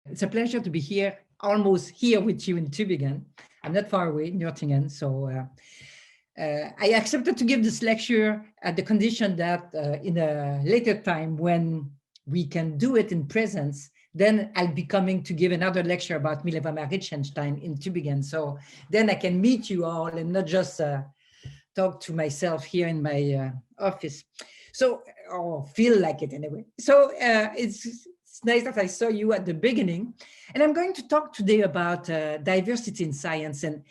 It's a pleasure to be here, almost here with you in Tübingen. I'm not far away, in Nürtingen. So I accepted to give this lecture at the condition that in a later time when we can do it in presence, then I'll be coming to give another lecture about Mileva Richenstein in Tübingen. So then I can meet you all and not just talk to myself here in my office. So, or feel like it anyway. So it's nice that I saw you at the beginning. And I'm going to talk today about diversity in science. And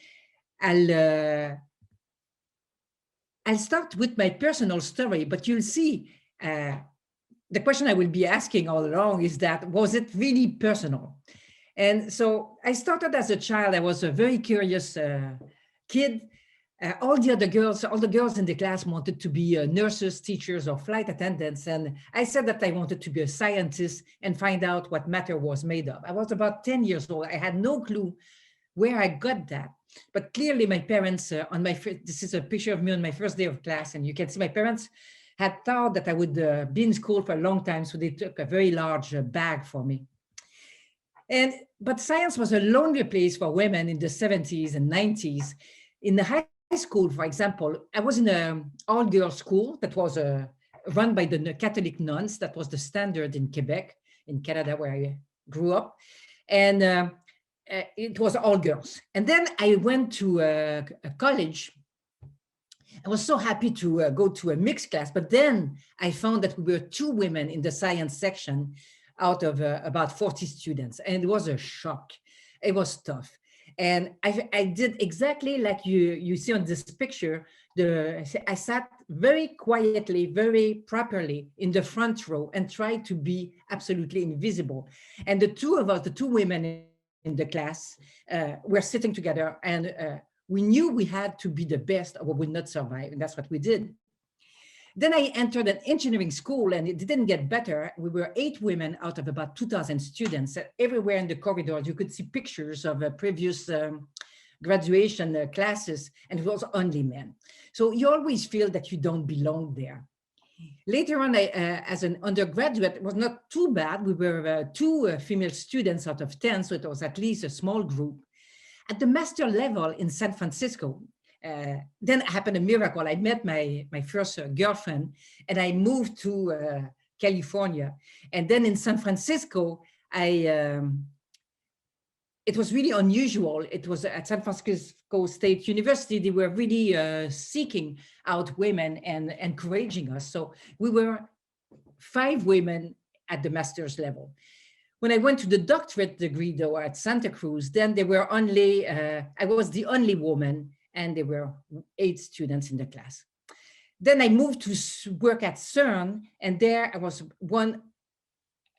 I'll start with my personal story, but you'll see the question I will be asking all along is that, was it really personal? And so I started as a child. I was a very curious kid. All the girls in the class wanted to be nurses, teachers, or flight attendants. And I said that I wanted to be a scientist and find out what matter was made of. I was about 10 years old. I had no clue where I got that. But clearly my parents, this is a picture of me on my first day of class, and you can see my parents had thought that I would be in school for a long time, so they took a very large bag for me. But science was a lonely place for women in the 70s and 90s. In the high school, for example, I was in an all-girls school that was run by the Catholic nuns. That was the standard in Quebec, in Canada, where I grew up. And it was all girls. And then I went to a college. I was so happy to go to a mixed class, but then I found that we were 2 women in the science section out of about 40 students. And it was a shock. It was tough. And I did exactly like you see on this picture. I sat very quietly, very properly in the front row and tried to be absolutely invisible. And the 2 of us, the 2 women in the class, were sitting together, and we knew we had to be the best or we would not survive. And that's what we did. Then I entered an engineering school, and it didn't get better. We were 8 women out of about 2,000 students. Everywhere in the corridors, you could see pictures of previous graduation classes, and it was only men. So you always feel that you don't belong there. Later on, as an undergraduate, it was not too bad. We were 2 female students out of 10, so it was at least a small group. At the master level in San Francisco, then happened a miracle. I met my first girlfriend, and I moved to California. And then in San Francisco, it was really unusual. It was at San Francisco State University. They were really seeking out women and encouraging us. So we were 5 women at the master's level. When I went to the doctorate degree, though, at Santa Cruz, then there were only, I was the only woman, and there were 8 students in the class. Then I moved to work at CERN, and there I was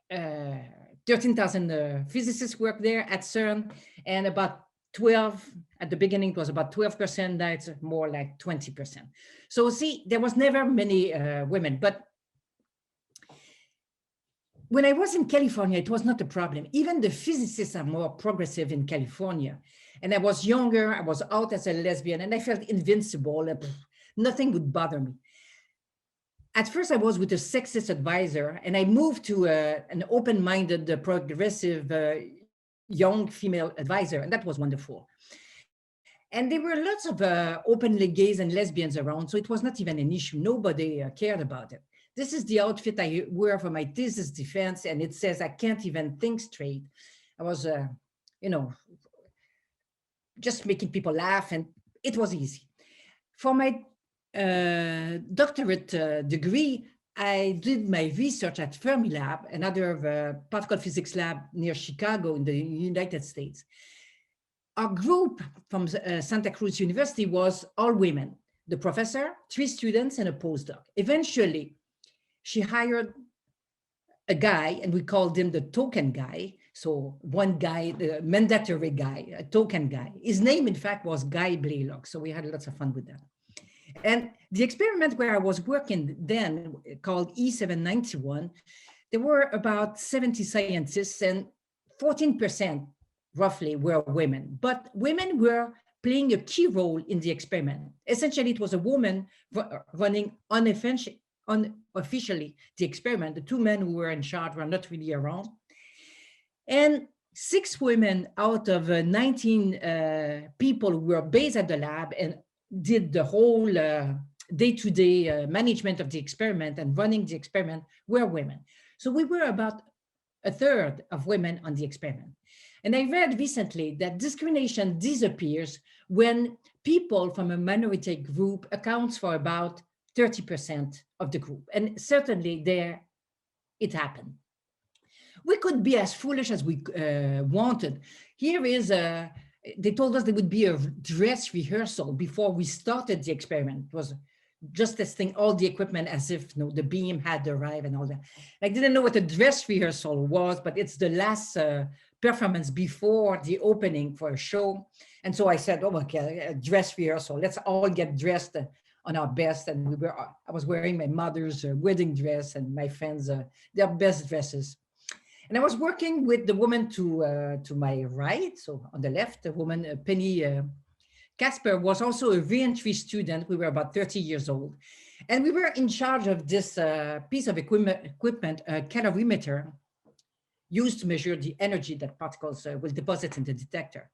13,000 physicists worked there at CERN, and about 12, at the beginning it was about 12%, now it's more like 20%. So see, there was never many women, but when I was in California, it was not a problem. Even the physicists are more progressive in California. And I was younger, I was out as a lesbian, and I felt invincible. Nothing would bother me. At first, I was with a sexist advisor, and I moved to an open-minded, progressive, young female advisor, and that was wonderful. And there were lots of openly gays and lesbians around, so it was not even an issue. Nobody cared about it. This is the outfit I wear for my thesis defense, and it says I can't even think straight. I was, just making people laugh, and it was easy. For my doctorate degree, I did my research at Fermilab, another particle physics lab near Chicago in the United States. Our group from Santa Cruz University was all women, the professor, 3 students, and a postdoc. Eventually, she hired a guy, and we called him the token guy. So one guy, the mandatory guy, a token guy. His name, in fact, was Guy Blaylock. So we had lots of fun with that. And the experiment where I was working then, called E791, there were about 70 scientists, and 14% roughly were women. But women were playing a key role in the experiment. Essentially, it was a woman running unofficially the experiment. The 2 men who were in charge were not really around. And 6 women out of 19 people who were based at the lab and did the whole day-to-day management of the experiment and running the experiment were women. So we were about a third of women on the experiment. And I read recently that discrimination disappears when people from a minority group accounts for about 30% of the group. And certainly there it happened. We could be as foolish as we wanted. Here is they told us there would be a dress rehearsal before we started the experiment. It was just testing all the equipment as if the beam had arrived and all that. I didn't know what a dress rehearsal was, but it's the last performance before the opening for a show. And so I said, oh, okay, a dress rehearsal. Let's all get dressed on our best. And I was wearing my mother's wedding dress and my friends, their best dresses. And I was working with the woman to my right, so on the left, the woman, Penny Casper, was also a re-entry student. We were about 30 years old. And we were in charge of this piece of equipment, a calorimeter, used to measure the energy that particles will deposit in the detector.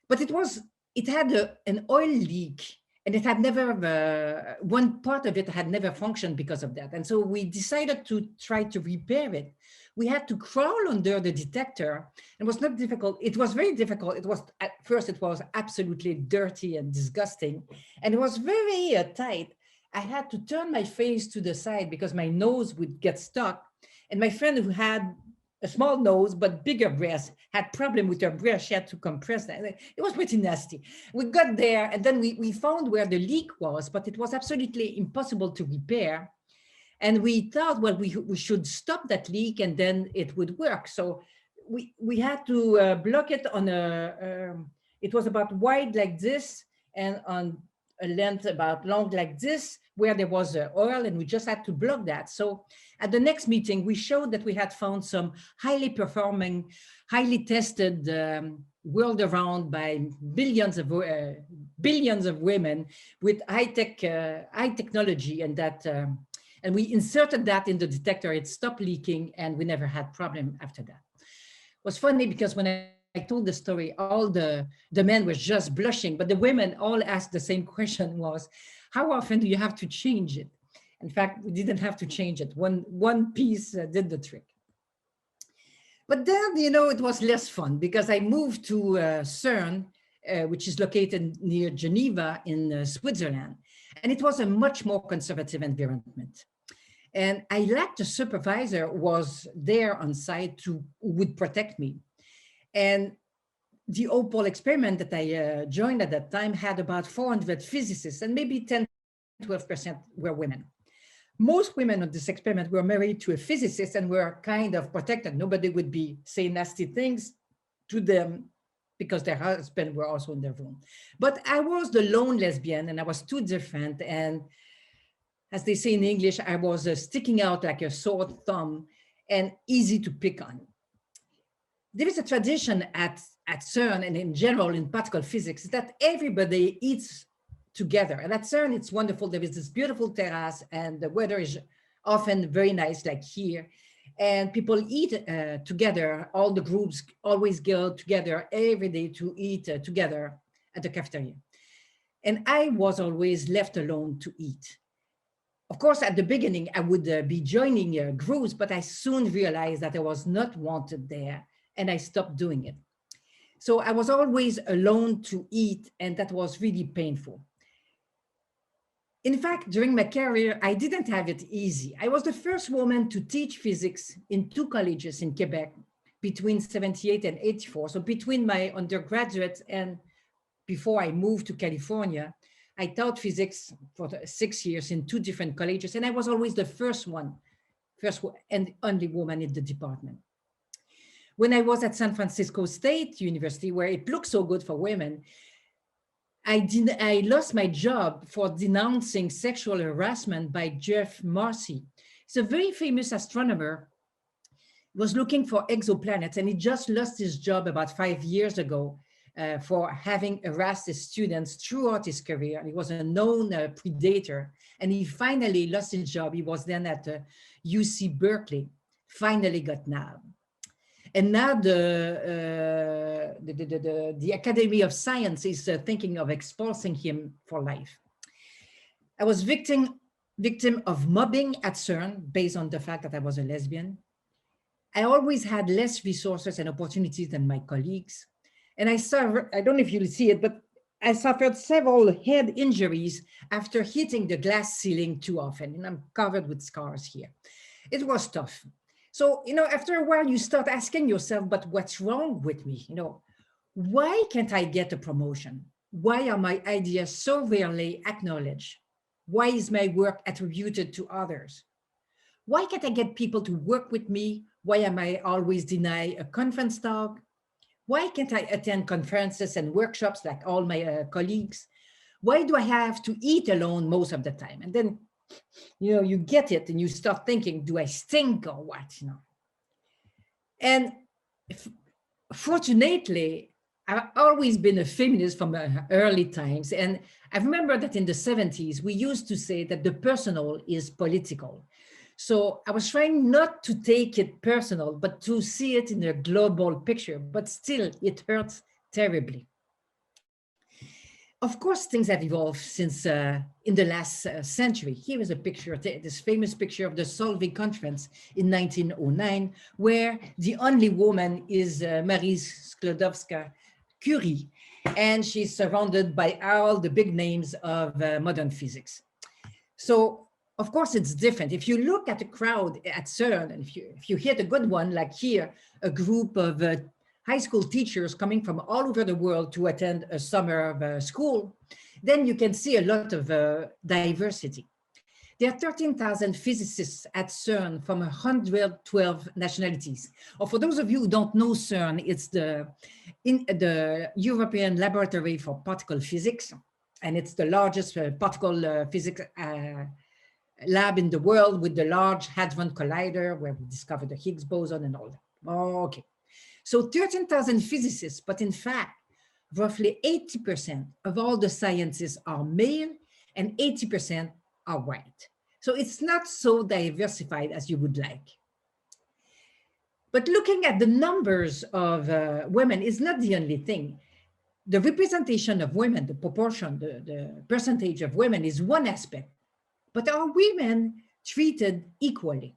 But it had an oil leak, and it had never, one part of it had never functioned because of that. And so we decided to try to repair it. We had to crawl under the detector. It was not difficult. It was very difficult. It was, at first, it was absolutely dirty and disgusting. And it was very tight. I had to turn my face to the side because my nose would get stuck. And my friend who had a small nose, but bigger breasts, had problem with her breast. She had to compress that. It was pretty nasty. We got there and then we found where the leak was, but it was absolutely impossible to repair. And we thought, well, we should stop that leak and then it would work. So we had to block it on it was about wide like this and on a length about long like this, where there was oil, and we just had to block that. So at the next meeting, we showed that we had found some highly performing, highly tested world around by billions of women with high technology, and that and we inserted that in the detector. It stopped leaking, and we never had problem after that. It was funny because when I told the story, all the men were just blushing, but the women all asked the same question: was, how often do you have to change it? In fact, we didn't have to change it. One piece did the trick. But then, it was less fun because I moved to CERN, which is located near Geneva in Switzerland. And it was a much more conservative environment. And I lacked a supervisor who was there on site who would protect me. And the OPAL experiment that I joined at that time had about 400 physicists, and maybe 10–12% were women. Most women on this experiment were married to a physicist and were kind of protected. Nobody would be saying nasty things to them because their husbands were also in their room. But I was the lone lesbian, and I was too different. And as they say in English, I was sticking out like a sore thumb and easy to pick on. There is a tradition at CERN and in general in particle physics that everybody eats together. And at CERN, it's wonderful. There is this beautiful terrace and the weather is often very nice, like here. And people eat together. All the groups always go together every day to eat together at the cafeteria. And I was always left alone to eat. Of course, at the beginning, I would be joining groups, but I soon realized that I was not wanted there, and I stopped doing it. So I was always alone to eat, and that was really painful. In fact, during my career, I didn't have it easy. I was the first woman to teach physics in 2 colleges in Quebec between 78 and 84. So between my undergraduate and before I moved to California, I taught physics for 6 years in 2 different colleges, and I was always the first and only woman in the department. When I was at San Francisco State University, where it looked so good for women, I lost my job for denouncing sexual harassment by Jeff Marcy. He's a very famous astronomer. He was looking for exoplanets, and he just lost his job about 5 years ago for having harassed his students throughout his career. He was a known predator, and he finally lost his job. He was then at UC Berkeley, finally got nabbed. And now the Academy of Science is thinking of expulsing him for life. I was victim of mobbing at CERN based on the fact that I was a lesbian. I always had less resources and opportunities than my colleagues. And I don't know if you'll see it, but I suffered several head injuries after hitting the glass ceiling too often, and I'm covered with scars here. It was tough. So, after a while, you start asking yourself, but what's wrong with me? Why can't I get a promotion? Why are my ideas so rarely acknowledged? Why is my work attributed to others? Why can't I get people to work with me? Why am I always denied a conference talk? Why can't I attend conferences and workshops like all my colleagues? Why do I have to eat alone most of the time? And then, you get it and you start thinking, do I stink or what? And fortunately, I've always been a feminist from early times. And I remember that in the 70s, we used to say that the personal is political. So I was trying not to take it personal, but to see it in a global picture, but still it hurts terribly. Of course, things have evolved since in the last century. Here is a picture, this famous picture of the Solvay Conference in 1909, where the only woman is Marie Sklodowska-Curie, and she's surrounded by all the big names of modern physics. So, of course, it's different. If you look at the crowd at CERN, and if you hit a good one, like here, a group of high school teachers coming from all over the world to attend a summer school, then you can see a lot of diversity. There are 13,000 physicists at CERN from 112 nationalities. Or for those of you who don't know CERN, it's the European Laboratory for Particle Physics, and it's the largest particle physics lab in the world with the Large Hadron Collider, where we discovered the Higgs boson and all that. Okay. So 13,000 physicists, but in fact, roughly 80% of all the scientists are male and 80% are white. So it's not so diversified as you would like. But looking at the numbers of women is not the only thing. The representation of women, the proportion, the percentage of women is one aspect, but are women treated equally?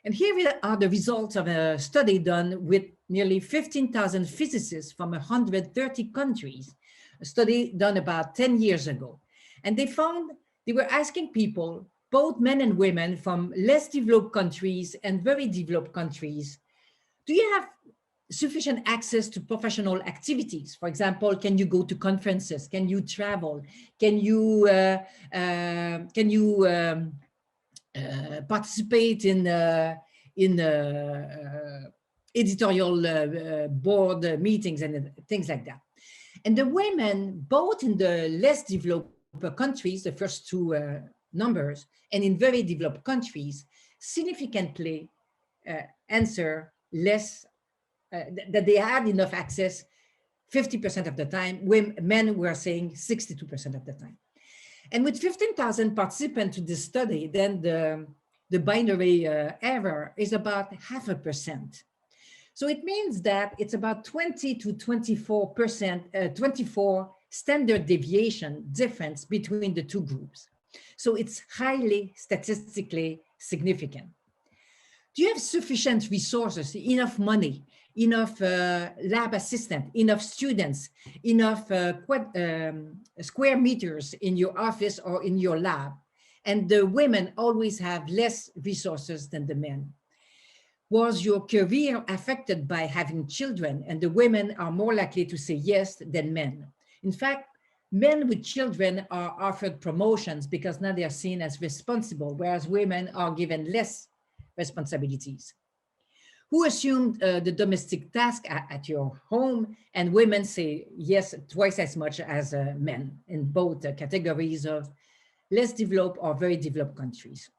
And here are the results of a study done with nearly 15,000 physicists from 130 countries, a study done about 10 years ago. And they found they were asking people, both men and women from less developed countries and very developed countries, do you have sufficient access to professional activities? For example, can you go to conferences? Can you travel? Can you participate in editorial board meetings and things like that? And the women, both in the less developed countries, the first two numbers, and in very developed countries, significantly answer less, that they had enough access 50% of the time, when men were saying 62% of the time. And with 15,000 participants to this study, then the binary error is about 0.5%. So it means that it's about 20 to 24%, 24 standard deviation difference between the two groups. So it's highly statistically significant. Do you have sufficient resources, enough money, enough lab assistant, enough students, enough square meters in your office or in your lab? And the women always have less resources than the men. Was your career affected by having children? And the women are more likely to say yes than men. In fact, men with children are offered promotions because now they are seen as responsible, whereas women are given less responsibilities. Who assumed the domestic task at your home? And women say yes twice as much as men in both categories of less developed or very developed countries.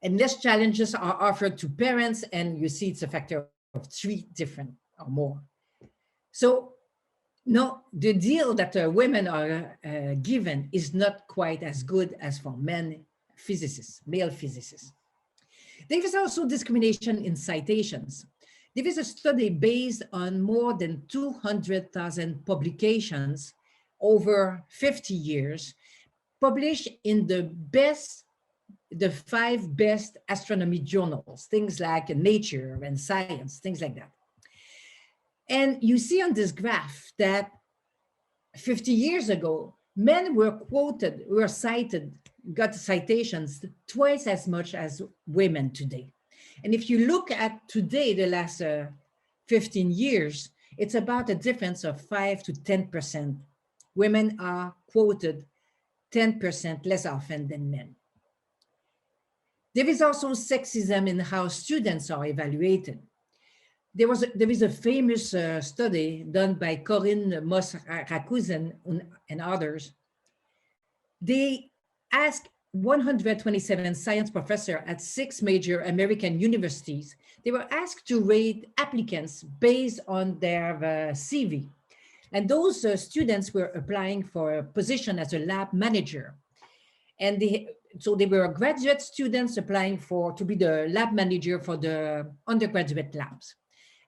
And less challenges are offered to parents, and you see it's a factor of 3 different or more. So no, the deal that women are given is not quite as good as for men physicists, male physicists. There is also discrimination in citations. There is a study based on more than 200,000 publications over 50 years, published in the 5 best astronomy journals, things like Nature and Science, things like that. And you see on this graph that 50 years ago, men were quoted, were cited, got citations twice as much as women today. And if you look at today, the last 15 years, it's about a difference of 5 to 10%. Women are quoted 10% less often than men. There is also sexism in how students are evaluated. There is a famous study done by Corinne Moss-Rakusen and others. They asked 127 science professors at 6 major American universities. They were asked to rate applicants based on their CV. And those students were applying for a position as a lab manager. And so they were graduate students applying to be the lab manager for the undergraduate labs.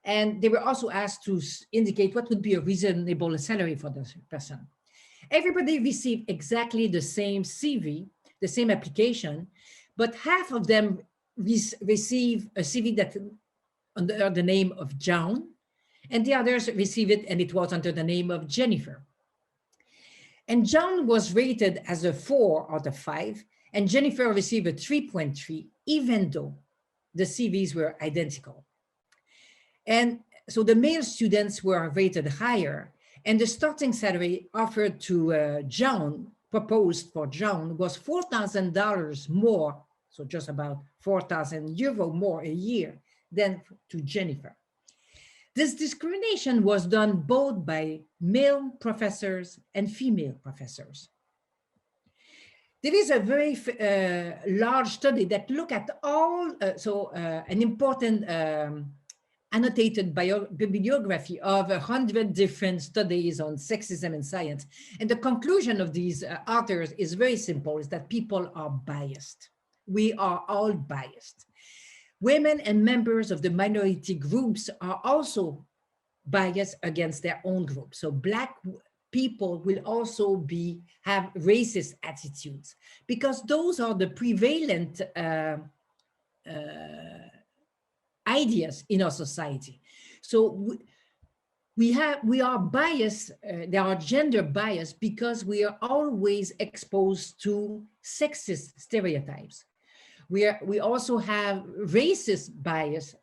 And they were also asked to indicate what would be a reasonable salary for this person. Everybody received exactly the same CV, the same application, but half of them receive a CV that under the name of John, and the others receive it and it was under the name of Jennifer. And John was rated as a 4 out of 5, and Jennifer received a 3.3, even though the CVs were identical. And so the male students were rated higher, and the starting salary offered to John, proposed for John, was $4,000 more, so just about 4,000 euro more a year than to Jennifer. This discrimination was done both by male professors and female professors. There is a very large study that looked at all, an important annotated bibliography of 100 different studies on sexism in science. And the conclusion of these authors is very simple, is that people are biased. We are all biased. Women and members of the minority groups are also biased against their own group. So Black people will also have racist attitudes because those are the prevalent ideas in our society. So we are biased, there are gender bias because we are always exposed to sexist stereotypes. We also have racist bias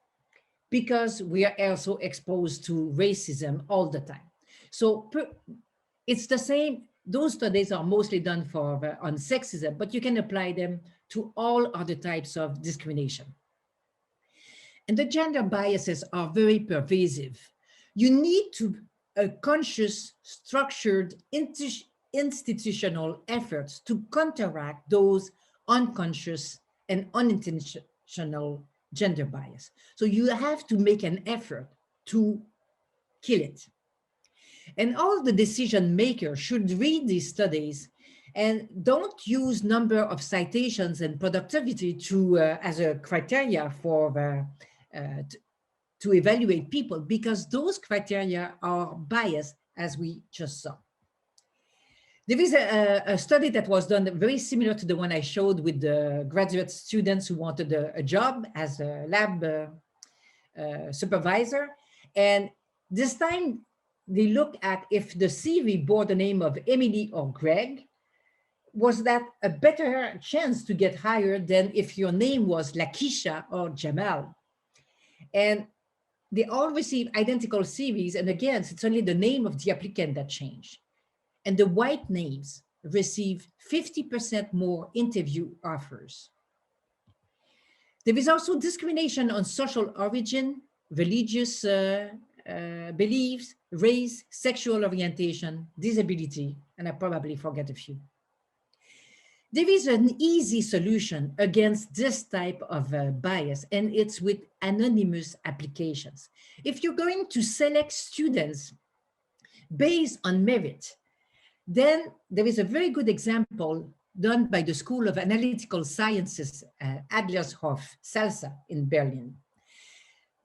because we are also exposed to racism all the time. So it's the same, those studies are mostly done on sexism, but you can apply them to all other types of discrimination. And the gender biases are very pervasive. You need a conscious, structured, institutional efforts to counteract those unconscious and unintentional gender bias. So you have to make an effort to kill it. And all the decision makers should read these studies and don't use number of citations and productivity as a criteria to evaluate people, because those criteria are biased, as we just saw. There is a study that was done very similar to the one I showed with the graduate students who wanted a job as a lab supervisor. And this time they looked at if the CV bore the name of Emily or Greg, was that a better chance to get hired than if your name was Lakeisha or Jamal? And they all receive identical CVs. And again, it's only the name of the applicant that changed. And the white names receive 50% more interview offers. There is also discrimination on social origin, religious beliefs, race, sexual orientation, disability, and I probably forget a few. There is an easy solution against this type of bias, and it's with anonymous applications. If you're going to select students based on merit, then there is a very good example done by the School of Analytical Sciences, Adlershof, SALSA in Berlin.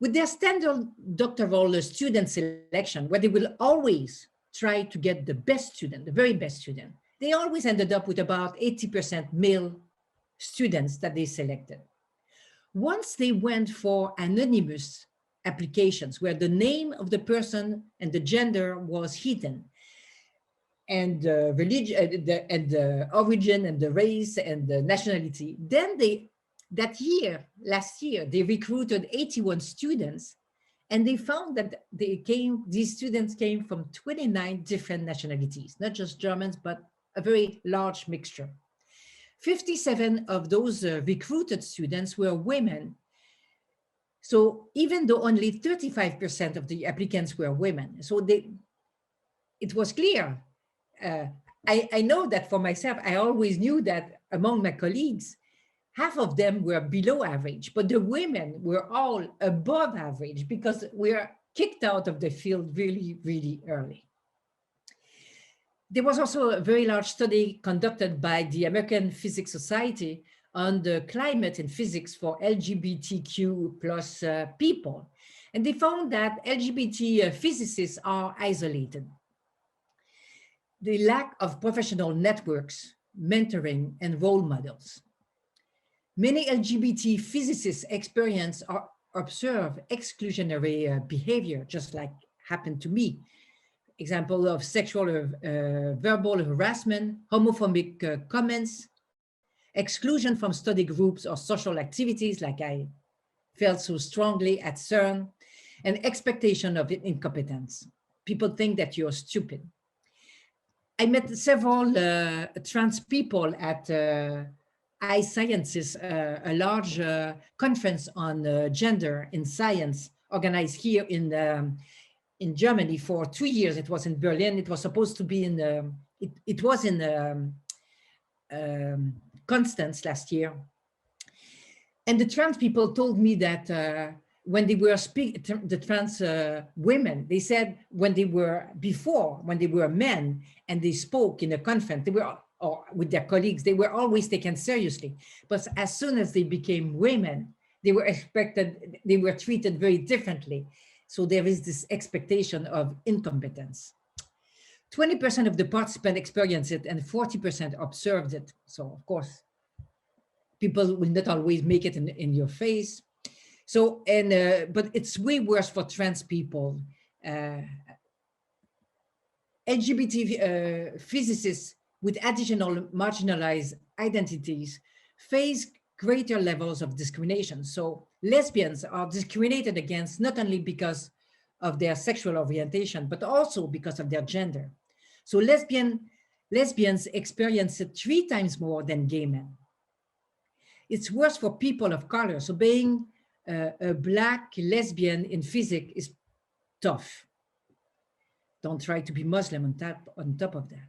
With their standard doctoral student selection, where they will always try to get the best student, the very best student, they always ended up with about 80% male students that they selected. Once they went for anonymous applications where the name of the person and the gender was hidden, and the religion and the origin and the race and the nationality, then last year, they recruited 81 students, and they found that these students came from 29 different nationalities, not just Germans, but a very large mixture. 57 of those recruited students were women. So even though only 35% of the applicants were women, so it was clear. I know that for myself, I always knew that among my colleagues, half of them were below average, but the women were all above average because we are kicked out of the field really, really early. There was also a very large study conducted by the American Physics Society on the climate in physics for LGBTQ plus people. And they found that LGBT physicists are isolated. The lack of professional networks, mentoring, and role models. Many LGBT physicists experience or observe exclusionary behavior, just like happened to me. Example of sexual verbal harassment, homophobic comments, exclusion from study groups or social activities like I felt so strongly at CERN, and expectation of incompetence. People think that you're stupid. I met several trans people at iSciences, a large conference on gender in science organized here in Germany for 2 years. It was in Berlin. It was supposed to be it was in Constance last year. And the trans people told me that when they were the trans women, they said when they were men and they spoke in a conference, or with their colleagues, they were always taken seriously. But as soon as they became women, they were treated very differently. So there is this expectation of incompetence. 20% of the participants experienced it and 40% observed it. So of course, people will not always make it in your face. So, but it's way worse for trans people. LGBT physicists with additional marginalized identities face greater levels of discrimination. So lesbians are discriminated against not only because of their sexual orientation, but also because of their gender. So lesbians experience it 3 times more than gay men. It's worse for people of color. So being a Black lesbian in physics is tough. Don't try to be Muslim on top of that.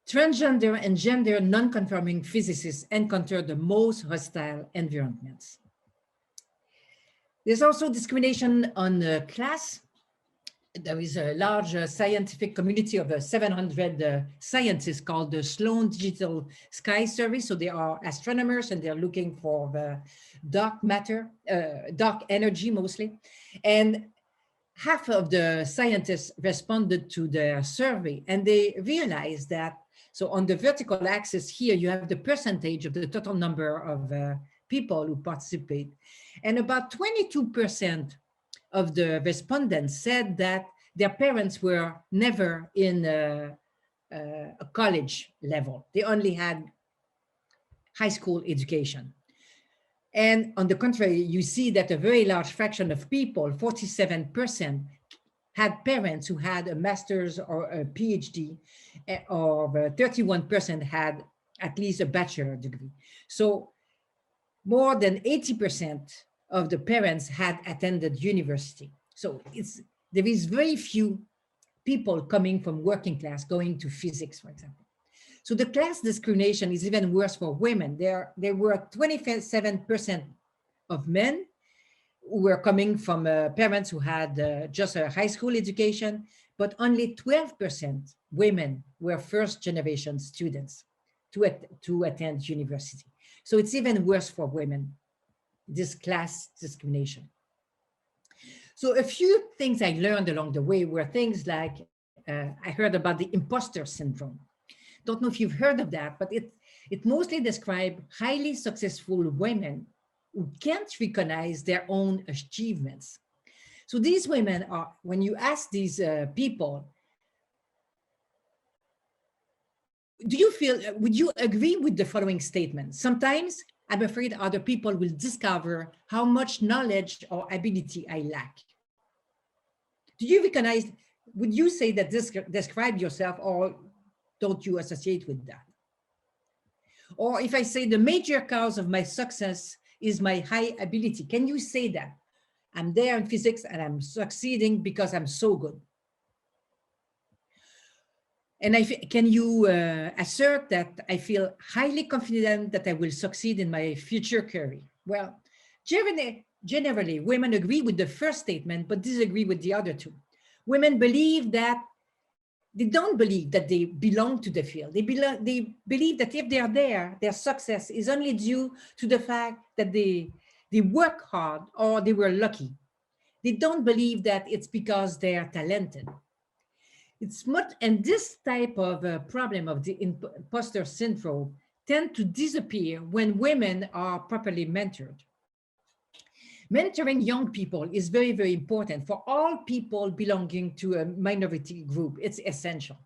Transgender and gender non-conforming physicists encounter the most hostile environments. There's also discrimination on class. There is a large scientific community of 700 scientists called the Sloan Digital Sky Survey. So they are astronomers and they're looking for the dark matter, dark energy mostly. And half of the scientists responded to their survey, and they realized that, so on the vertical axis here, you have the percentage of the total number of people who participate. And about 22% of the respondents said that their parents were never in a college level. They only had high school education. And on the contrary, you see that a very large fraction of people, 47%, had parents who had a master's or a PhD, or 31% had at least a bachelor degree. So more than 80% of the parents had attended university. So there is very few people coming from working class going to physics, for example. So the class discrimination is even worse for women. There were 27% of men who were coming from parents who had just a high school education, but only 12% women were first generation students to attend university. So it's even worse for women, this class discrimination. So a few things I learned along the way were things like, I heard about the imposter syndrome. Don't know if you've heard of that, but it mostly describes highly successful women who can't recognize their own achievements. So these women are, when you ask these people, do you feel, would you agree with the following statement? Sometimes I'm afraid other people will discover how much knowledge or ability I lack. Do you recognize, would you say that this describe yourself, or don't you associate with that? Or if I say the major cause of my success is my high ability, can you say that? I'm there in physics and I'm succeeding because I'm so good. And can you assert that I feel highly confident that I will succeed in my future career? Well, generally, women agree with the first statement, but disagree with the other two. Women believe that they don't believe that they belong to the field. They believe that if they are there, their success is only due to the fact that they work hard or they were lucky. They don't believe that it's because they are talented. It's much, and this type of problem of the imposter syndrome tend to disappear when women are properly mentored. Mentoring young people is very, very important for all people belonging to a minority group. It's essential.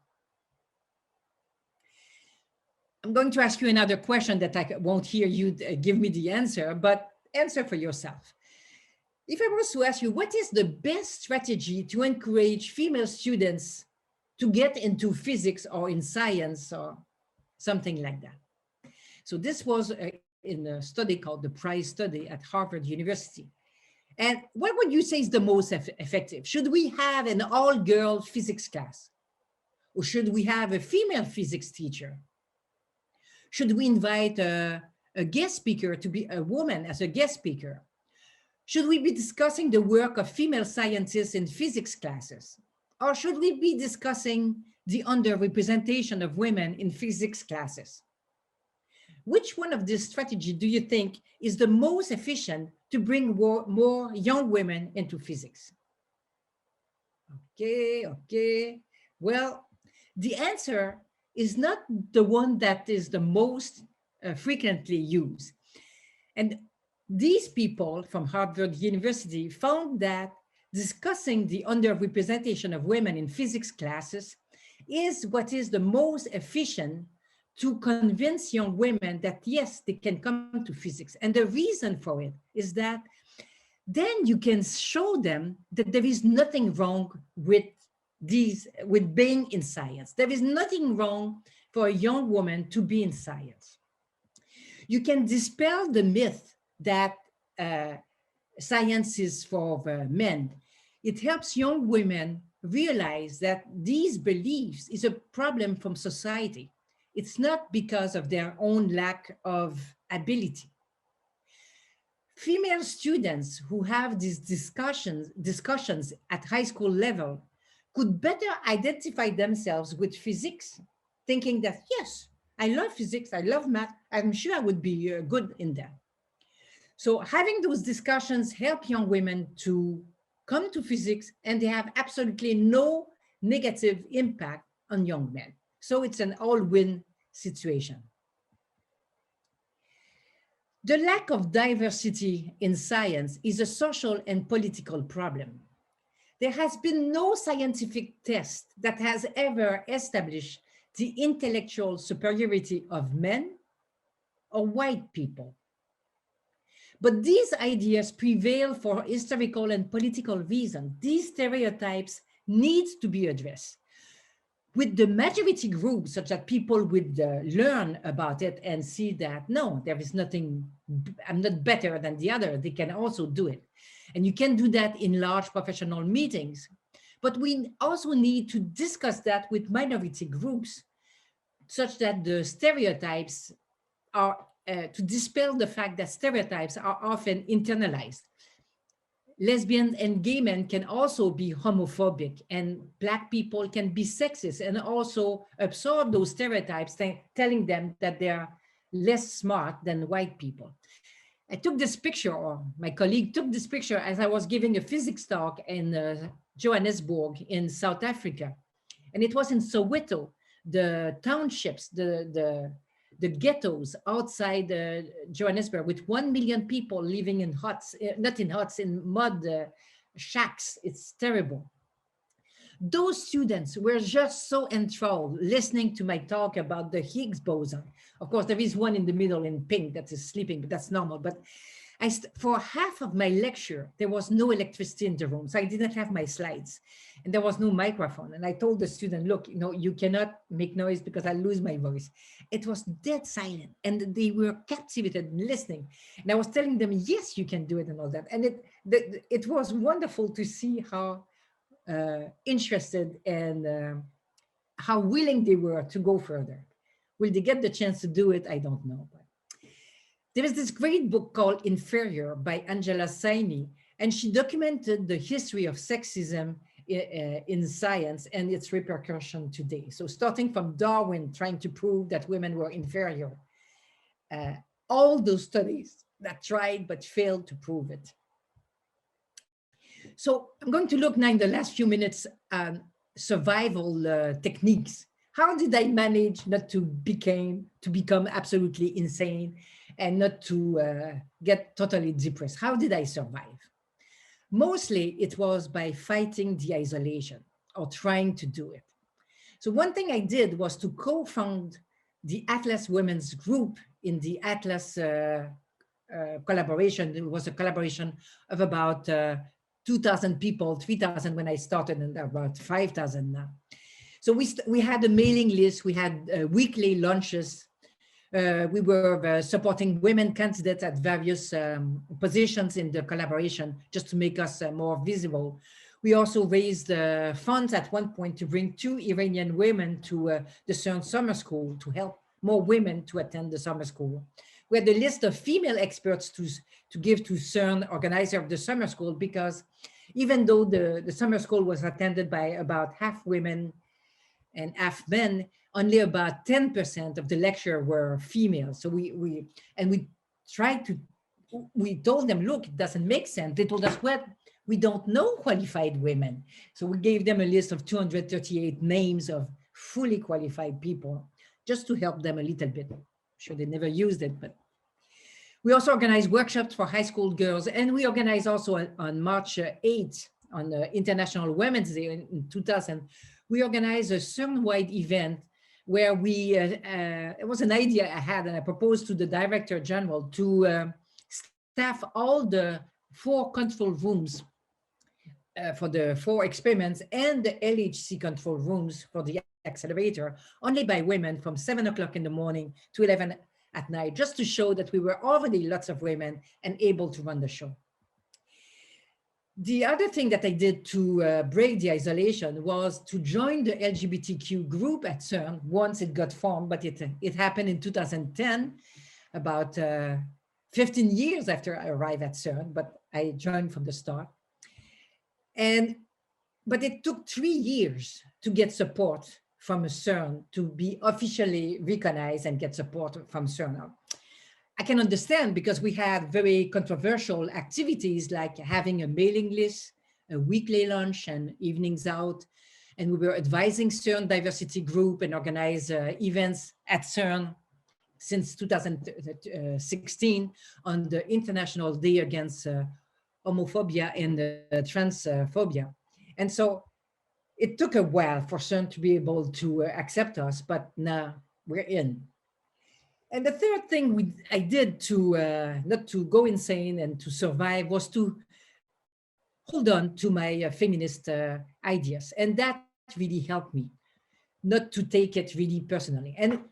I'm going to ask you another question that I won't hear you give me the answer, but answer for yourself. If I was to ask you, what is the best strategy to encourage female students to get into physics or in science or something like that? So this was in a study called the PRIZE study at Harvard University. And what would you say is the most effective? Should we have an all-girl physics class? Or should we have a female physics teacher? Should we invite a guest speaker to be a woman as a guest speaker? Should we be discussing the work of female scientists in physics classes? Or should we be discussing the underrepresentation of women in physics classes? Which one of these strategies do you think is the most efficient to bring more young women into physics? Okay. Well, the answer is not the one that is the most frequently used. And these people from Harvard University found that discussing the underrepresentation of women in physics classes is what is the most efficient to convince young women that yes, they can come to physics. And the reason for it is that then you can show them that there is nothing wrong with being in science. There is nothing wrong for a young woman to be in science. You can dispel the myth that science is for men. It helps young women realize that these beliefs is a problem from society. It's not because of their own lack of ability. Female students who have these discussions at high school level could better identify themselves with physics, thinking that, yes, I love physics, I love math, I'm sure I would be good in that. So having those discussions help young women to come to physics, and they have absolutely no negative impact on young men. So it's an all-win situation. The lack of diversity in science is a social and political problem. There has been no scientific test that has ever established the intellectual superiority of men or white people. But these ideas prevail for historical and political reasons. These stereotypes need to be addressed. With the majority group, such that people would learn about it and see that, no, there is nothing, I'm not better than the other, they can also do it. And you can do that in large professional meetings. But we also need to discuss that with minority groups, such that the stereotypes are, to dispel the fact that stereotypes are often internalized. Lesbian and gay men can also be homophobic, and Black people can be sexist and also absorb those stereotypes, telling them that they are less smart than white people. I took this picture, or my colleague took this picture as I was giving a physics talk in Johannesburg in South Africa. And it was in Soweto, the townships, the ghettos outside Johannesburg, with 1 million people living in huts, not in huts, in mud shacks. It's terrible. Those students were just so enthralled listening to my talk about the Higgs boson. Of course, there is one in the middle in pink that is sleeping, but that's normal. But for half of my lecture, there was no electricity in the room. So I didn't have my slides and there was no microphone. And I told the student, look, you cannot make noise because I lose my voice. It was dead silent and they were captivated listening. And I was telling them, yes, you can do it and all that. And it was wonderful to see how interested and how willing they were to go further. Will they get the chance to do it? I don't know. But there is this great book called Inferior by Angela Saini, and she documented the history of sexism in science and its repercussion today. So starting from Darwin trying to prove that women were inferior, all those studies that tried but failed to prove it. So I'm going to look now in the last few minutes survival techniques. How did I manage not to become absolutely insane and not to get totally depressed? How did I survive? Mostly it was by fighting the isolation or trying to do it. So one thing I did was to co-found the Atlas Women's Group in the Atlas collaboration. It was a collaboration of about 2,000 people, 3,000 when I started, and about 5,000 now. So we had a mailing list, we had weekly lunches, we were supporting women candidates at various positions in the collaboration just to make us more visible. We also raised funds at one point to bring 2 Iranian women to the CERN summer school to help more women to attend the summer school. We had a list of female experts to give to CERN, organizer of the summer school, because even though the summer school was attended by about half women and half men, only about 10% of the lecture were female. So we told them, look, it doesn't make sense. They told us, well, we don't know qualified women. So we gave them a list of 238 names of fully qualified people just to help them a little bit. I'm sure they never used it, but we also organized workshops for high school girls, and we organized also on March 8th, on the International Women's Day in 2000, we organized a CERN-wide event where we, it was an idea I had, and I proposed to the Director General to staff all the 4 control rooms for the 4 experiments and the LHC control rooms for the accelerator only by women from 7 o'clock in the morning to 11 at night, just to show that we were already lots of women and able to run the show. The other thing that I did to break the isolation was to join the LGBTQ group at CERN once it got formed, but it happened in 2010, about 15 years after I arrived at CERN, but I joined from the start. But it took 3 years to get support from CERN to be officially recognized and get support from CERN. I can understand, because we had very controversial activities like having a mailing list, a weekly lunch and evenings out. And we were advising CERN diversity group and organize events at CERN since 2016 on the International Day Against Homophobia and Transphobia. And so it took a while for CERN to be able to accept us, but now we're in. And the third thing I did to not to go insane and to survive was to hold on to my feminist ideas. And that really helped me not to take it really personally. And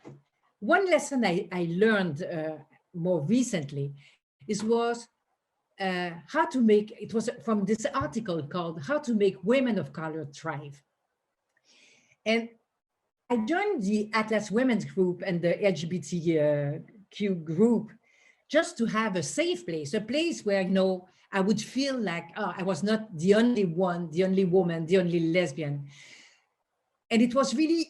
one lesson I learned more recently was how to make, it was from this article called How to Make Women of Color Thrive. And I joined the Atlas Women's Group and the LGBTQ group just to have a safe place, a place where, I would feel like I was not the only one, the only woman, the only lesbian. And it was really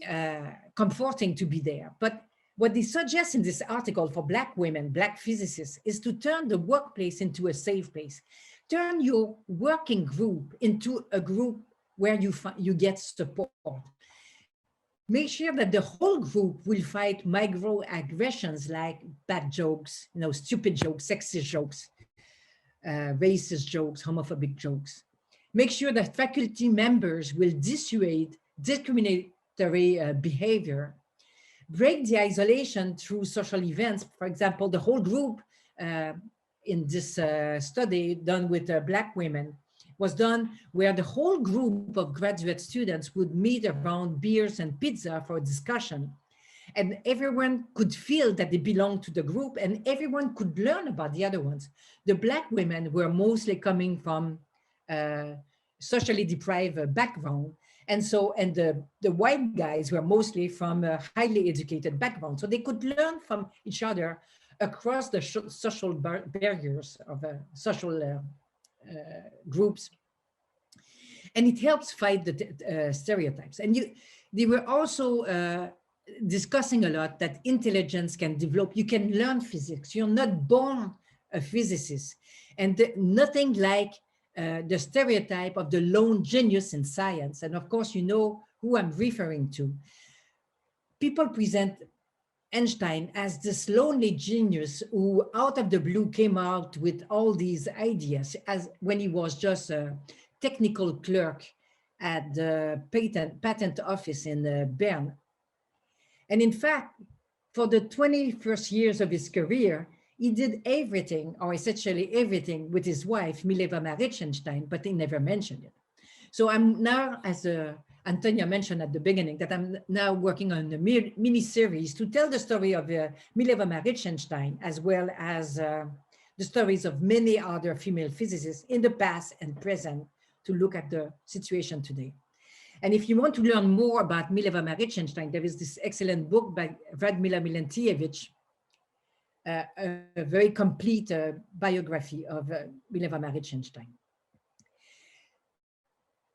comforting to be there. But What they suggest in this article for Black women, Black physicists, is to turn the workplace into a safe place. Turn your working group into a group where you get support. Make sure that the whole group will fight microaggressions like bad jokes, stupid jokes, sexist jokes, racist jokes, homophobic jokes. Make sure that faculty members will dissuade discriminatory behavior. Break the isolation through social events. For example, the whole group in this study done with Black women was done where the whole group of graduate students would meet around beers and pizza for a discussion. And everyone could feel that they belonged to the group and everyone could learn about the other ones. The Black women were mostly coming from socially deprived background. And the white guys were mostly from a highly educated background. So they could learn from each other across the social barriers of social groups. And it helps fight the stereotypes. And they were also discussing a lot that intelligence can develop. You can learn physics. You're not born a physicist. And nothing like the stereotype of the lone genius in science. And of course, you know who I'm referring to. People present Einstein as this lonely genius who out of the blue came out with all these ideas as when he was just a technical clerk at the patent office in Bern. And in fact, for the 21st years of his career, he did everything, or essentially everything, with his wife, Mileva Maric-Einstein, but he never mentioned it. So I'm now, as Antonia mentioned at the beginning, that I'm now working on a mini-series to tell the story of Mileva Maric-Einstein, as well as the stories of many other female physicists in the past and present to look at the situation today. And if you want to learn more about Mileva Maric-Einstein, there is this excellent book by Radmila Milentijevic, a very complete biography of Mileva Maric-Einstein.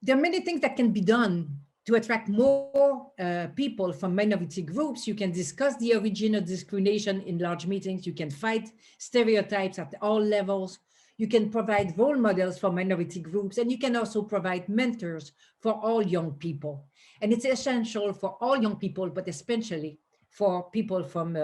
There are many things that can be done to attract more people from minority groups. You can discuss the origin of discrimination in large meetings. You can fight stereotypes at all levels. You can provide role models for minority groups, and you can also provide mentors for all young people. And it's essential for all young people, but especially for people from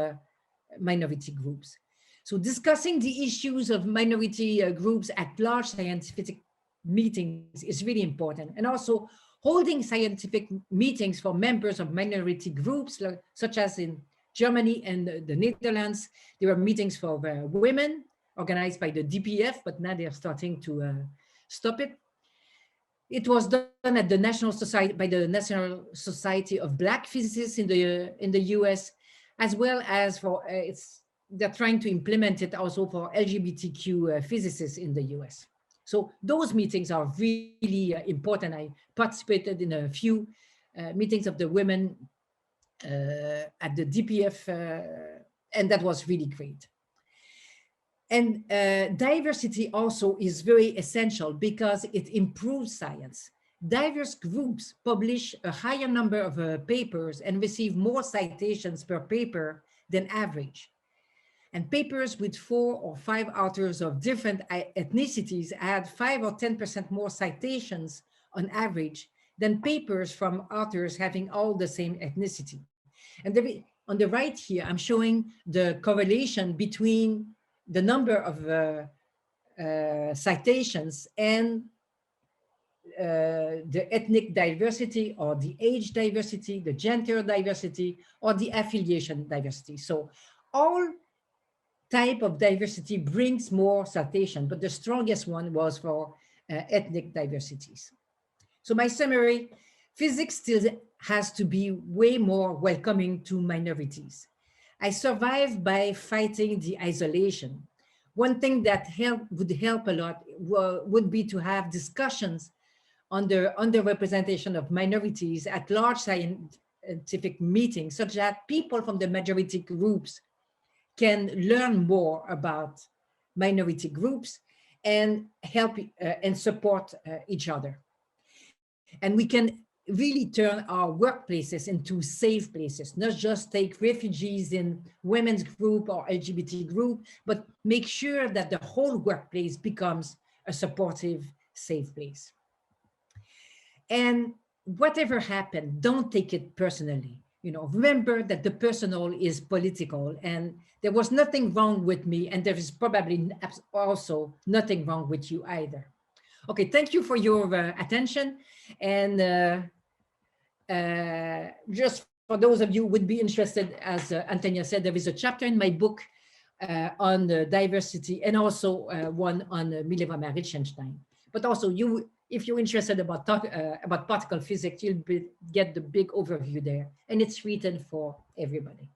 minority groups. So discussing the issues of minority groups at large scientific meetings is really important. And also holding scientific meetings for members of minority groups, such as in Germany and the Netherlands. There are meetings for women organized by the DPF, but now they're starting to stop it. It was done at the National Society, by the National Society of Black Physicists in the US, as well as for, they're trying to implement it also for LGBTQ physicists in the US. So those meetings are really important. I participated in a few meetings of the women at the DPF, and that was really great. And diversity also is very essential because it improves science. Diverse groups publish a higher number of papers and receive more citations per paper than average. And papers with 4 or 5 authors of different ethnicities had 5 or 10% more citations on average than papers from authors having all the same ethnicity. And on the right here, I'm showing the correlation between the number of citations and the ethnic diversity, or the age diversity, the gender diversity, or the affiliation diversity. So all type of diversity brings more citation, but the strongest one was for ethnic diversities. So my summary, physics still has to be way more welcoming to minorities. I survived by fighting the isolation. One thing that would help a lot would be to have discussions on the underrepresentation of minorities at large scientific meetings, such that people from the majority groups can learn more about minority groups and help and support each other. And really turn our workplaces into safe places, not just take refugees in women's group or LGBT group, but make sure that the whole workplace becomes a supportive, safe place. And whatever happened, don't take it personally. Remember that the personal is political, and there was nothing wrong with me, and there is probably also nothing wrong with you either. Okay, thank you for your attention. And just for those of you who would be interested, as Antonia said, there is a chapter in my book on diversity, and also one on Mileva Marichtenstein. But also, if you're interested about particle physics, you'll get the big overview there, and it's written for everybody.